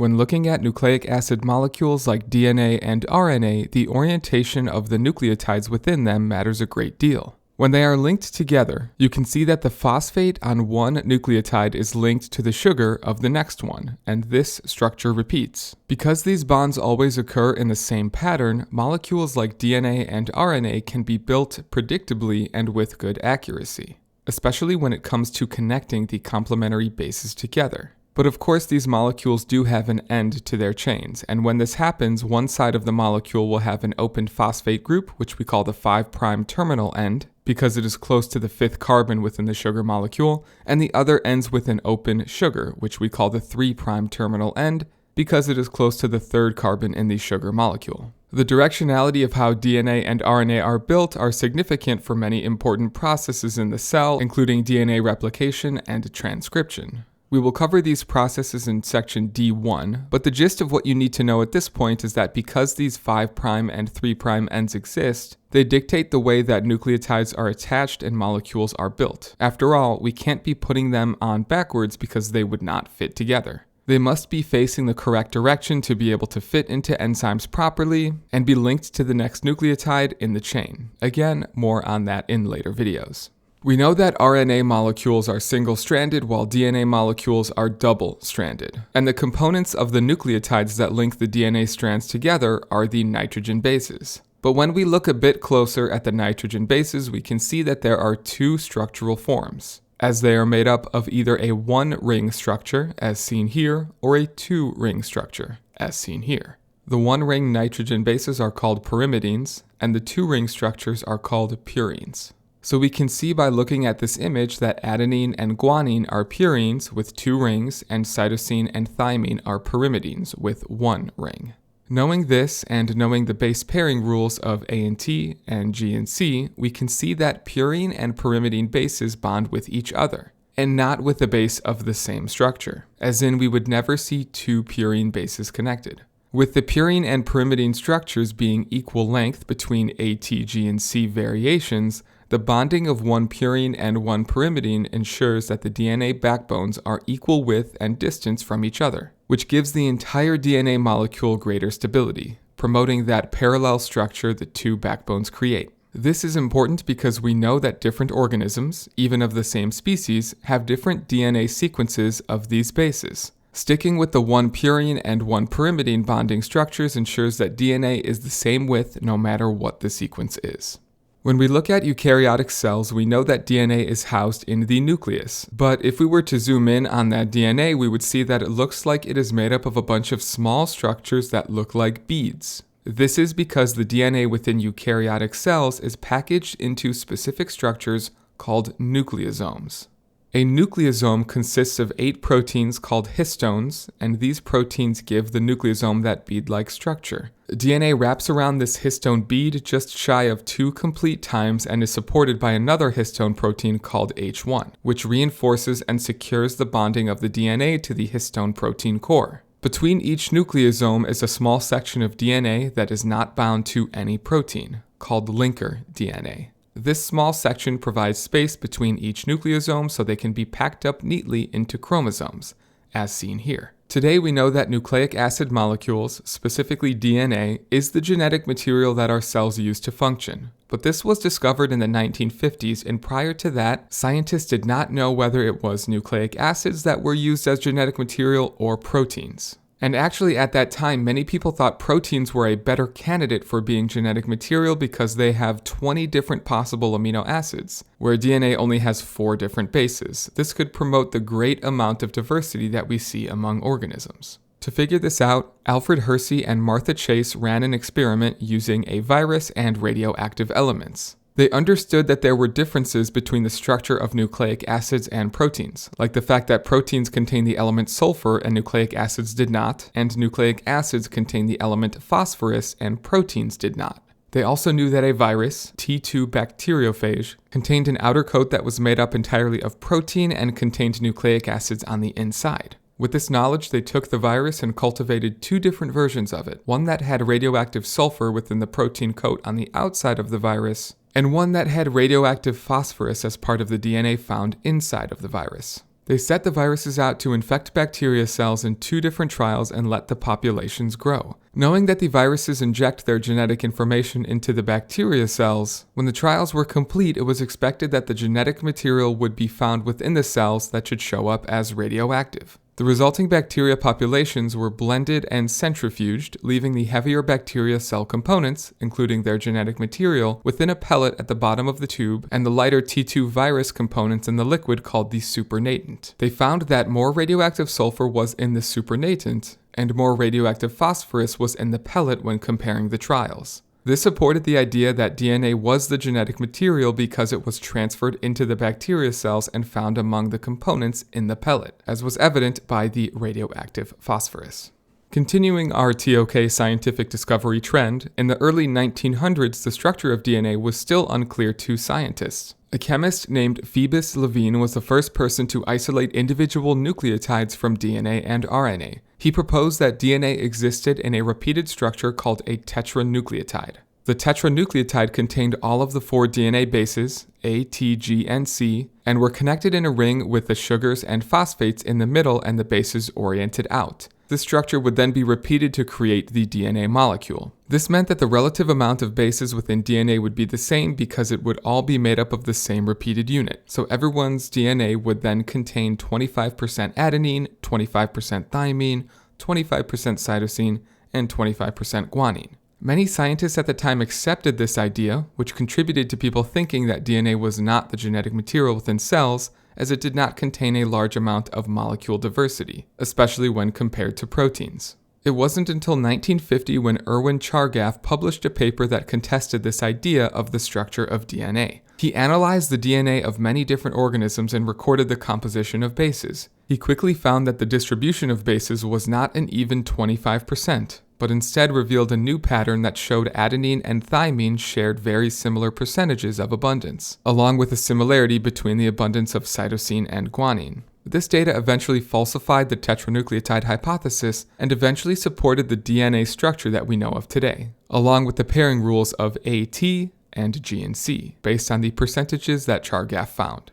When looking at nucleic acid molecules like DNA and RNA, the orientation of the nucleotides within them matters a great deal. When they are linked together, you can see that the phosphate on one nucleotide is linked to the sugar of the next one, and this structure repeats. Because these bonds always occur in the same pattern, molecules like DNA and RNA can be built predictably and with good accuracy, especially when it comes to connecting the complementary bases together. But of course, these molecules do have an end to their chains, and when this happens, one side of the molecule will have an open phosphate group, which we call the 5' terminal end, because it is close to the 5th carbon within the sugar molecule, and the other ends with an open sugar, which we call the 3' terminal end, because it is close to the 3rd carbon in the sugar molecule. The directionality of how DNA and RNA are built are significant for many important processes in the cell, including DNA replication and transcription. We will cover these processes in section D1, but the gist of what you need to know at this point is that because these 5' and 3' ends exist, they dictate the way that nucleotides are attached and molecules are built. After all, we can't be putting them on backwards because they would not fit together. They must be facing the correct direction to be able to fit into enzymes properly and be linked to the next nucleotide in the chain. Again, more on that in later videos. We know that RNA molecules are single-stranded while DNA molecules are double-stranded, and the components of the nucleotides that link the DNA strands together are the nitrogen bases. But when we look a bit closer at the nitrogen bases, we can see that there are two structural forms, as they are made up of either a one-ring structure, as seen here, or a two-ring structure, as seen here. The one-ring nitrogen bases are called pyrimidines, and the two-ring structures are called purines. So we can see by looking at this image that adenine and guanine are purines with 2 rings, and cytosine and thymine are pyrimidines with 1 ring. Knowing this and knowing the base pairing rules of A and T and G and C, we can see that purine and pyrimidine bases bond with each other, and not with a base of the same structure, as in we would never see 2 purine bases connected. With the purine and pyrimidine structures being equal length between A, T, G, and C variations, the bonding of one purine and one pyrimidine ensures that the DNA backbones are equal width and distance from each other, which gives the entire DNA molecule greater stability, promoting that parallel structure the two backbones create. This is important because we know that different organisms, even of the same species, have different DNA sequences of these bases. Sticking with the one purine and one pyrimidine bonding structures ensures that DNA is the same width no matter what the sequence is. When we look at eukaryotic cells, we know that DNA is housed in the nucleus, but if we were to zoom in on that DNA, we would see that it looks like it is made up of a bunch of small structures that look like beads. This is because the DNA within eukaryotic cells is packaged into specific structures called nucleosomes. A nucleosome consists of 8 proteins called histones, and these proteins give the nucleosome that bead-like structure. DNA wraps around this histone bead just shy of 2 complete times and is supported by another histone protein called H1, which reinforces and secures the bonding of the DNA to the histone protein core. Between each nucleosome is a small section of DNA that is not bound to any protein, called linker DNA. This small section provides space between each nucleosome so they can be packed up neatly into chromosomes, as seen here. Today we know that nucleic acid molecules, specifically DNA, is the genetic material that our cells use to function. But this was discovered in the 1950s, and prior to that, scientists did not know whether it was nucleic acids that were used as genetic material or proteins. And actually at that time, many people thought proteins were a better candidate for being genetic material because they have 20 different possible amino acids, where DNA only has 4 different bases. This could promote the great amount of diversity that we see among organisms. To figure this out, Alfred Hershey and Martha Chase ran an experiment using a virus and radioactive elements. They understood that there were differences between the structure of nucleic acids and proteins, like the fact that proteins contain the element sulfur and nucleic acids did not, and nucleic acids contain the element phosphorus and proteins did not. They also knew that a virus, T2 bacteriophage, contained an outer coat that was made up entirely of protein and contained nucleic acids on the inside. With this knowledge, they took the virus and cultivated 2 different versions of it, one that had radioactive sulfur within the protein coat on the outside of the virus, and one that had radioactive phosphorus as part of the DNA found inside of the virus. They set the viruses out to infect bacteria cells in 2 different trials and let the populations grow. Knowing that the viruses inject their genetic information into the bacteria cells, when the trials were complete, it was expected that the genetic material would be found within the cells that should show up as radioactive. The resulting bacteria populations were blended and centrifuged, leaving the heavier bacteria cell components, including their genetic material, within a pellet at the bottom of the tube, and the lighter T2 virus components in the liquid called the supernatant. They found that more radioactive sulfur was in the supernatant, and more radioactive phosphorus was in the pellet when comparing the trials. This supported the idea that DNA was the genetic material because it was transferred into the bacteria cells and found among the components in the pellet, as was evident by the radioactive phosphorus. Continuing our TOK scientific discovery trend, in the early 1900s the structure of DNA was still unclear to scientists. A chemist named Phoebus Levine was the first person to isolate individual nucleotides from DNA and RNA. He proposed that DNA existed in a repeated structure called a tetranucleotide. The tetranucleotide contained all of the 4 DNA bases, A, T, G, and C, and were connected in a ring with the sugars and phosphates in the middle and the bases oriented out. This structure would then be repeated to create the DNA molecule. This meant that the relative amount of bases within DNA would be the same because it would all be made up of the same repeated unit. So everyone's DNA would then contain 25% adenine, 25% thymine, 25% cytosine, and 25% guanine. Many scientists at the time accepted this idea, which contributed to people thinking that DNA was not the genetic material within cells, as it did not contain a large amount of molecule diversity, especially when compared to proteins. It wasn't until 1950 when Erwin Chargaff published a paper that contested this idea of the structure of DNA. He analyzed the DNA of many different organisms and recorded the composition of bases. He quickly found that the distribution of bases was not an even 25%, but instead revealed a new pattern that showed adenine and thymine shared very similar percentages of abundance, along with a similarity between the abundance of cytosine and guanine. This data eventually falsified the tetranucleotide hypothesis and eventually supported the DNA structure that we know of today, along with the pairing rules of A, T, and G and C, based on the percentages that Chargaff found.